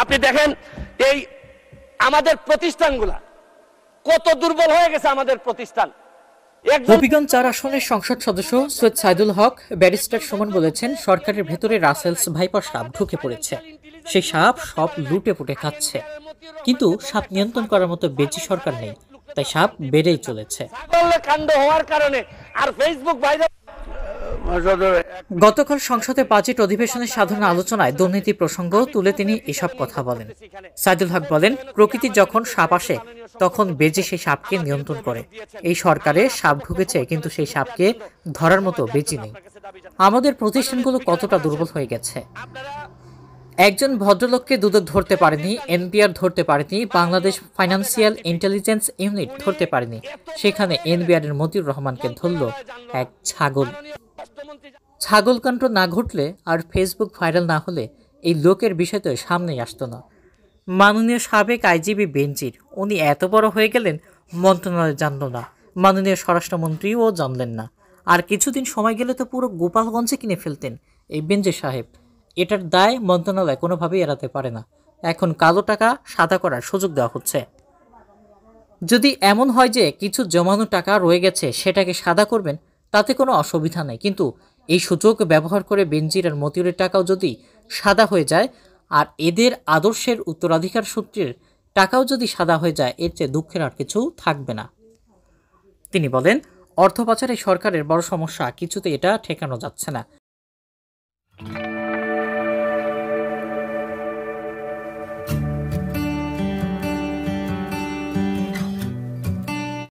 আপনি দেখেন এই আমাদের প্রতিষ্ঠানগুলা কত দুর্বল হয়ে গেছে। আমাদের প্রতিষ্ঠান হবিগঞ্জ ৪ আসনের সংসদ সদস্য সৈয়দ সাইদুল হক ব্যারিস্টার সুমন বলেছেন, সরকারের ভেতরে রাসেলস ভাইপার সাপ ঢুকে পড়েছে। সেই সাপ সব লুটে পুটে খাচ্ছে, কিন্তু সাপ নিয়ন্ত্রণ করার মতো বেঁচে সরকার নেই, তাই সাপ বেড়েই চলেছে। কাণ্ড হওয়ার কারণে আর ফেসবুক ভাইরাল। গতকাল সংসদে বাজেট অধিবেশনের সাধারণ আলোচনায় দুর্নীতি প্রসঙ্গ তুলে তিনি এসব কথা বলেন। সাইদুল হক বলেন, প্রকৃতি যখন সাপ আসে তখন বেজে সেই সাপকে নিয়ন্ত্রণ করে। এই সরকারে সাপ ঢুকেছে, কিন্তু সেই সাপকে ধরার মতো বেজি নেই। আমাদের প্রতিষ্ঠানগুলো কতটা দুর্বল হয়ে গেছে। একজন ভদ্রলোককে দুদক ধরতে পারেনি, এনবিআর ধরতে পারেনি, বাংলাদেশ ফাইন্যান্সিয়াল ইন্টেলিজেন্স ইউনিট ধরতে পারেনি, সেখানে এনবিআর এর মতিউর রহমানকে ধরল এক ছাগল। ছাগলকাণ্ড না ঘটলে আর ফেসবুক ভাইরাল না হলে এই লোকের বিষয় তো সামনেই আসতো না। মাননীয় সাবেক আইজিপি বেনজির, উনি এত বড় হয়ে গেলেন মন্ত্রণালয় জানল না, মাননীয় স্বরাষ্ট্রমন্ত্রীও জানলেন না। আর কিছুদিন সময় গেলে তো পুরো গোপালগঞ্জে কিনে ফেলতেন এই বেনজির সাহেব। এটার দায় মন্ত্রণালয় কোনোভাবেই এড়াতে পারে না। এখন কালো টাকা সাদা করার সুযোগ দেওয়া হচ্ছে। যদি এমন হয় যে কিছু জমানো টাকা রয়ে গেছে সেটাকে সাদা করবেন, তাতে কোনো অসুবিধা নেই, কিন্তু এই সুযোগ ব্যবহার করে বেনজির আর মতিউরের টাকাও যদি সাদা হয়ে যায়, আর এদের আদর্শের উত্তরাধিকার সূত্রের টাকাও যদি সাদা হয়ে যায়, এর চেয়ে দুঃখের আর কিছু থাকবে না। তিনি বলেন, অর্থ পাচারে সরকারের বড় সমস্যা, কিছুতে এটা ঠেকানো যাচ্ছে না।